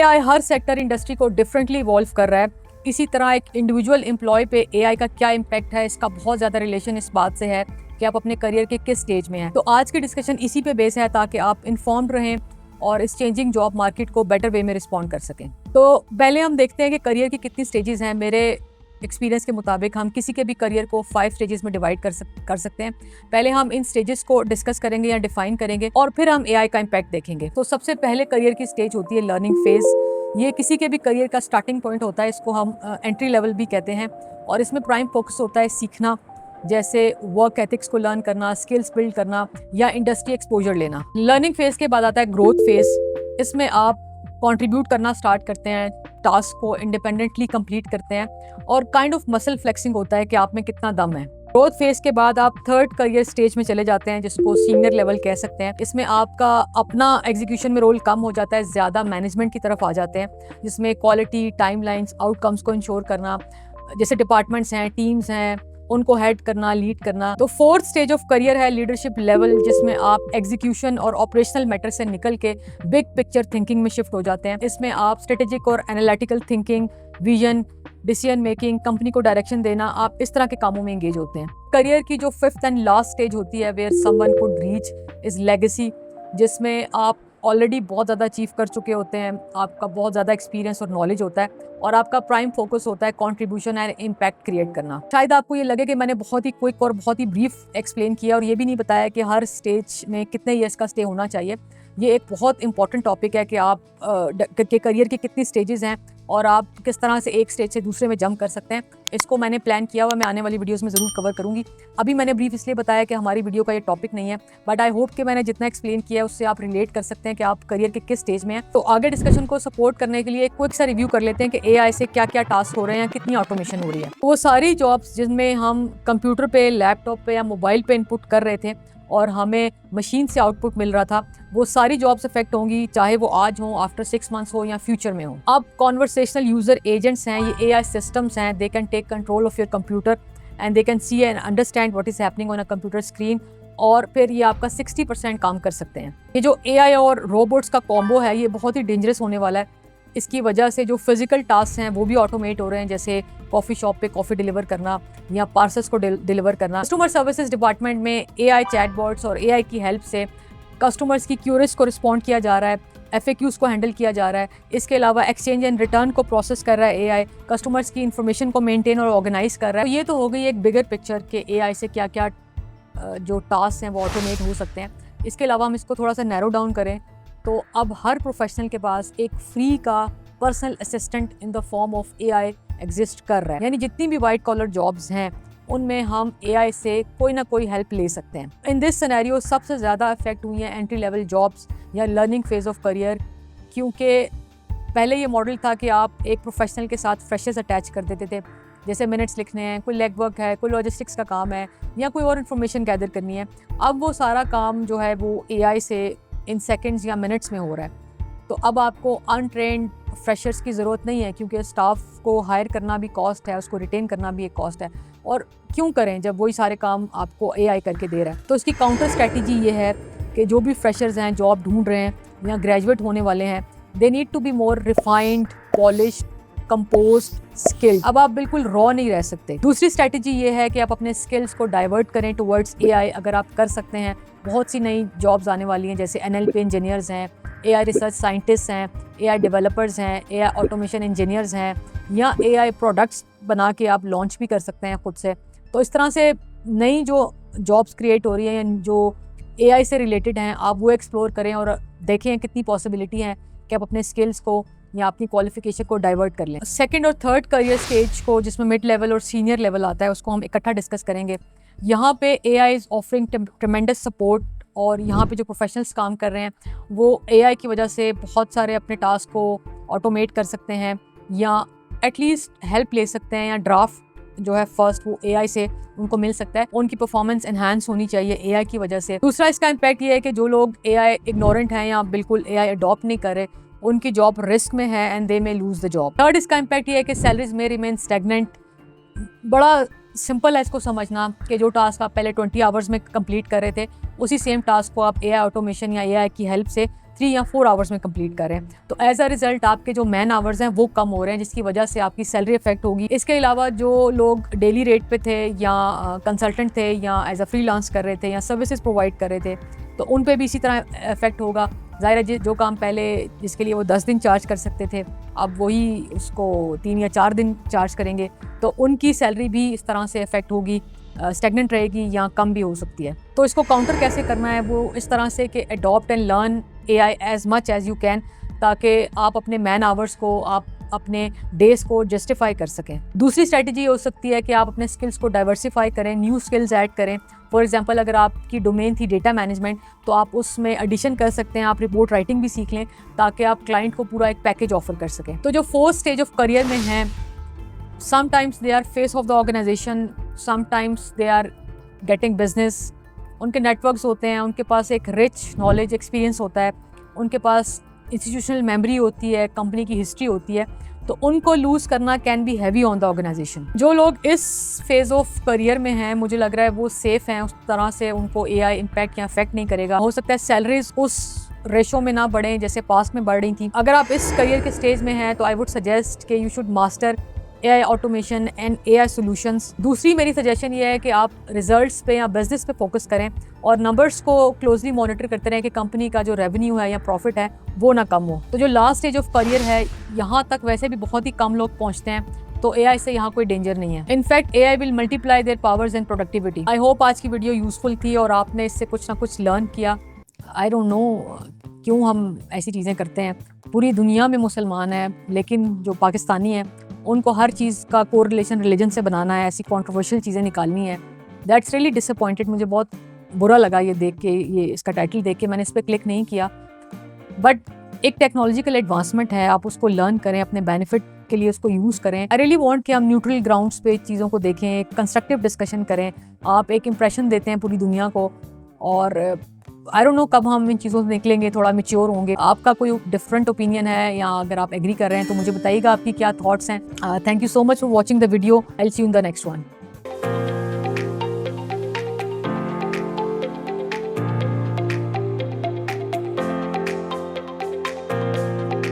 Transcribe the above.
AI हर sector industry को differently evolve कर रहा है। इसी तरह एक इंडिविजुअल एम्प्लॉय पे एआई का क्या इम्पैक्ट है, इसका बहुत ज़्यादा रिलेशन इस बात से है कि आप अपने करियर के किस स्टेज में हैं। तो आज की डिस्कशन इसी पे बेस है ताकि आप इन्फॉर्म्ड रहें और इस चेंजिंग जॉब मार्केट को बेटर वे में रिस्पॉन्ड कर सकें। तो पहले हम देखते हैं कि करियर की कितनी स्टेजेस हैं। मेरे एक्सपीरियंस के मुताबिक हम किसी के भी करियर को 5 स्टेजेस में डिवाइड कर सकते हैं। पहले हम इन स्टेजेस को डिस्कस करेंगे या डिफाइन करेंगे और फिर हम एआई का इम्पैक्ट देखेंगे। तो सबसे पहले करियर की स्टेज होती है लर्निंग फेज। ये किसी के भी करियर का स्टार्टिंग पॉइंट होता है, इसको हम एंट्री लेवल भी कहते हैं और इसमें प्राइम फोकस होता है सीखना, जैसे वर्क एथिक्स को लर्न करना, स्किल्स बिल्ड करना या इंडस्ट्री एक्सपोजर लेना। लर्निंग फेज के बाद आता है ग्रोथ फेज। इसमें आप कंट्रीब्यूट करना स्टार्ट करते हैं, टास्क को इंडिपेंडेंटली कंप्लीट करते हैं और काइंड ऑफ मसल फ्लेक्सिंग होता है कि आप में कितना दम है। ग्रोथ फेज के बाद आप थर्ड करियर स्टेज में चले जाते हैं, जिसको सीनियर लेवल कह सकते हैं। इसमें आपका अपना एग्जीक्यूशन में रोल कम हो जाता है, ज़्यादा मैनेजमेंट की तरफ आ जाते हैं, जिसमें क्वालिटी, टाइमलाइंस, आउटकम्स को इंश्योर करना, जैसे डिपार्टमेंट्स हैं, टीम्स हैं, उनको हेड करना, लीड करना। तो फोर्थ स्टेज ऑफ करियर है लीडरशिप लेवल, जिसमें आप एग्जीक्यूशन और ऑपरेशनल मैटर से निकल के बिग पिक्चर थिंकिंग में शिफ्ट हो जाते हैं। इसमें आप स्ट्रेटेजिक और analytical thinking, vision, decision making, company को डायरेक्शन देना, आप इस तरह के कामों में एंगेज होते हैं। करियर की जो फिफ्थ एंड लास्ट स्टेज होती है where someone could reach is legacy, जिसमें आप ऑलरेडी बहुत ज़्यादा अचीव कर चुके होते हैं, आपका बहुत ज़्यादा एक्सपीरियंस और नॉलेज होता है और आपका प्राइम फोकस होता है कंट्रीब्यूशन एंड इम्पैक्ट क्रिएट करना। शायद आपको ये लगे कि मैंने बहुत ही क्विक और बहुत ही ब्रीफ एक्सप्लेन किया और ये भी नहीं बताया कि हर स्टेज में कितने ईयर्स का स्टे होना चाहिए। ये एक बहुत इंपॉर्टेंट टॉपिक है कि आप के करियर की कितनी स्टेजेस हैं और आप किस तरह से एक स्टेज से दूसरे में जंप कर सकते हैं। इसको मैंने प्लान किया हुआ, मैं आने वाली वीडियोस में ज़रूर कवर करूंगी। अभी मैंने ब्रीफ इसलिए बताया कि हमारी वीडियो का ये टॉपिक नहीं है, बट आई होप कि मैंने जितना एक्सप्लेन किया है उससे आप रिलेट कर सकते हैं कि आप करियर के किस स्टेज में हैं। तो आगे डिस्कशन को सपोर्ट करने के लिए एक क्विक सा रिव्यू कर लेते हैं कि एआई से क्या क्या टास्क हो रहे हैं, कितनी ऑटोमेशन हो रही है। वो सारी जॉब्स जिनमें हम कंप्यूटर पे, लैपटॉप पे या मोबाइल पे इनपुट कर रहे थे और हमें मशीन से आउटपुट मिल रहा था, वो सारी जॉब्स इफेक्ट होंगी, चाहे वो आज हो, आफ्टर 6 मंथ्स हो या फ्यूचर में हो। अब कॉन्वर्सेशनल यूजर एजेंट्स हैं, ये एआई सिस्टम्स हैं, they can take control of your computer and they can see and understand what is happening on a computer screen और फिर ये आपका 60% काम कर सकते हैं। ये जो एआई और रोबोट्स का कॉम्बो है ये बहुत ही डेंजरस होने वाला है। इसकी वजह से जो फिजिकल टास्क हैं वो भी ऑटोमेट हो रहे हैं, जैसे कॉफ़ी शॉप पे कॉफ़ी डिलीवर करना या पार्सल्स को डिलीवर करना। कस्टमर सर्विसेज डिपार्टमेंट में एआई चैटबॉट्स और एआई की हेल्प से कस्टमर्स की क्यूरीज को रिस्पॉन्ड किया जा रहा है, एफएक्यूज को हैंडल किया जा रहा है। इसके अलावा एक्सचेंज एंड रिटर्न को प्रोसेस कर रहा है एआई, कस्टमर्स की इन्फॉर्मेशन को मेंटेन और ऑर्गेनाइज कर रहा है। तो ये तो हो गई एक बिगर पिक्चर कि एआई से क्या क्या जो टास्क हैं वो ऑटोमेट हो सकते हैं। इसके अलावा हम इसको थोड़ा सा नैरो डाउन करें तो अब हर प्रोफेशनल के पास एक फ्री का personal assistant in the form of AI exist कर रहा है। यानी जितनी भी वाइट कॉलर जॉब्स हैं उनमें हम एआई से कोई ना कोई हेल्प ले सकते हैं। इन दिस सिनेरियो सबसे ज़्यादा अफेक्ट हुई हैं एंट्री लेवल जॉब्स या लर्निंग फेज ऑफ करियर, क्योंकि पहले ये मॉडल था कि आप एक प्रोफेशनल के साथ फ्रेशर्स अटैच कर देते थे, जैसे मिनट्स लिखने हैं, कोई लेग वर्क है, कोई लॉजिस्टिक्स का काम है या कोई और इन्फॉर्मेशन गैदर करनी है। अब वो सारा काम जो है वो एआई से इन सेकेंड्स या मिनट्स में हो रहा है। तो अब आपको अनट्रेंड फ्रेशर्स की ज़रूरत नहीं है, क्योंकि स्टाफ को हायर करना भी कॉस्ट है, उसको रिटेन करना भी एक कॉस्ट है। और क्यों करें जब वही सारे काम आपको एआई करके दे रहा है। तो इसकी काउंटर स्ट्रैटेजी ये है कि जो भी फ्रेशर्स हैं, जॉब ढूंढ रहे हैं या ग्रेजुएट होने वाले हैं, they need to be more refined, polished, composed, skilled. अब आप बिल्कुल रॉ नहीं रह सकते। दूसरी स्ट्रैटेजी ये है कि आप अपने स्किल्स को डाइवर्ट करें टुवर्ड्स एआई। अगर आप कर सकते हैं, बहुत सी नई जॉब्स आने वाली हैं, जैसे एनएलपी इंजीनियर्स हैं, एआई रिसर्च साइंटिस्ट हैं, एआई डेवलपर्स हैं, एआई ऑटोमेशन इंजीनियर्स हैं या एआई प्रोडक्ट्स बना के आप लॉन्च भी कर सकते हैं खुद से। तो इस तरह से नई जो जॉब्स क्रिएट हो रही हैं या जो एआई से रिलेटेड हैं, आप वो एक्सप्लोर करें और देखें कितनी पॉसिबिलिटी है कि आप अपने स्किल्स को या अपनी क्वालिफिकेशन को डाइवर्ट कर लें। सेकंड और थर्ड करियर स्टेज को, जिसमें मिड लेवल और सीनियर लेवल आता है, उसको हम इकट्ठा डिस्कस करेंगे। यहाँ पे एआई इज़ ऑफरिंग ट्रेमेंडस सपोर्ट और यहाँ पे जो प्रोफेशनल्स काम कर रहे हैं वो एआई की वजह से बहुत सारे अपने टास्क को ऑटोमेट कर सकते हैं या एटलीस्ट हेल्प ले सकते हैं, या ड्राफ्ट जो है फर्स्ट वो एआई से उनको मिल सकता है। उनकी परफॉर्मेंस एनहांस होनी चाहिए एआई की वजह से। दूसरा इसका इम्पैक्ट ये है कि जो लोग एआई इग्नोरेंट हैं या बिल्कुल एआई अडॉप्ट नहीं कर रहे, उनकी जॉब रिस्क में है and they may lose the job. Third इसका इम्पैक्ट ये है कि सैलरीज में रिमेन स्टैग्नेंट। बड़ा सिंपल है इसको समझना कि जो टास्क आप पहले 20 आवर्स में कंप्लीट कर रहे थे, उसी सेम टास्क को आप AI ऑटोमेशन या AI की हेल्प से 3 या 4 आवर्स में कंप्लीट कर रहे हैं। तो एज अ रिजल्ट आपके जो मैन आवर्स हैं वो कम हो रहे हैं, जिसकी वजह से आपकी सैलरी इफेक्ट होगी। इसके अलावा जो लोग डेली रेट पे थे या कंसल्टेंट थे या एज अ फ्रीलांस कर रहे थे या सर्विसेज प्रोवाइड कर रहे थे, तो उन पे भी इसी तरह इफेक्ट होगा। ज़ाहिर है जो काम पहले जिसके लिए वो 10 दिन चार्ज कर सकते थे, अब वही उसको 3 या 4 दिन चार्ज करेंगे, तो उनकी सैलरी भी इस तरह से इफेक्ट होगी, स्टेगनेंट रहेगी या कम भी हो सकती है। तो इसको काउंटर कैसे करना है, वो इस तरह से कि adopt and learn AI as much as you can, ताकि आप अपने मैन आवर्स को, आप अपने डेज को जस्टिफाई कर सकें। दूसरी स्ट्रेटजी हो सकती है कि आप अपने स्किल्स को डाइवर्सिफाई करें, न्यू स्किल्स ऐड करें। फॉर एग्जांपल, अगर आपकी डोमेन थी डेटा मैनेजमेंट, तो आप उसमें एडिशन कर सकते हैं, आप रिपोर्ट राइटिंग भी सीख लें ताकि आप क्लाइंट को पूरा एक पैकेज ऑफर कर सकें। तो जो फोर्थ स्टेज ऑफ करियर में हैं, sometimes they are face of the organisation, sometimes they are getting business. उनके नेटवर्क्स होते हैं, उनके पास एक रिच नॉलेज एक्सपीरियंस होता है, उनके पास इंस्टीट्यूशनल मेमोरी होती है, कंपनी की हिस्ट्री होती है, तो उनको लूज़ करना can be heavy on the organisation. जो लोग इस फेज़ ऑफ करियर में हैं, मुझे लग रहा है वो सेफ़ हैं, उस तरह से उनको AI इम्पैक्ट या अफेक्ट नहीं करेगा। हो सकता है सैलरीज उस रेशो में ना बढ़ें जैसे पास्ट में बढ़ रही थी। अगर आप इस करियर के स्टेज में हैं तो आई वुड सजेस्ट कि you should master AI automation and AI solutions. दूसरी मेरी सजेशन ये है कि आप रिजल्ट्स पे या बिजनेस पे फोकस करें और नंबर्स को क्लोजली मॉनिटर करते रहें कि कंपनी का जो रेवेन्यू है या प्रॉफिट है वो ना कम हो। तो जो लास्ट स्टेज ऑफ करियर है, यहाँ तक वैसे भी बहुत ही कम लोग पहुँचते हैं, तो AI से यहाँ कोई डेंजर नहीं है। In fact AI will multiply there powers and productivity. I hope आज की वीडियो यूजफुल थी और आपने इससे कुछ ना कुछ लर्न किया। आई डोंट नो क्यों हम ऐसी चीज़ें करते हैं। पूरी दुनिया में मुसलमान हैं, लेकिन जो पाकिस्तानी हैं उनको हर चीज़ का कोरिलेशन रिलीजन से बनाना है, ऐसी कंट्रोवर्शियल चीज़ें निकालनी है। That's really disappointed. मुझे बहुत बुरा लगा ये देख के, ये इसका टाइटल देख के मैंने इस पर क्लिक नहीं किया। बट एक टेक्नोलॉजिकल एडवांसमेंट है, आप उसको लर्न करें, अपने बेनिफिट के लिए उसको यूज़ करें। आई रियली वांट कि हम न्यूट्रल ग्राउंड्स पे चीज़ों को देखें, एक कंस्ट्रक्टिव डिस्कशन करें। आप एक इम्प्रेशन देते हैं पूरी दुनिया को, और आई डोंट नो कब हम इन चीज़ों से निकलेंगे, थोड़ा मैच्योर होंगे। आपका कोई डिफरेंट ओपिनियन है या अगर आप एग्री कर रहे हैं तो मुझे बताइएगा आपकी क्या थॉट्स हैं। Thank you so much for watching the video. I will see you in the next one.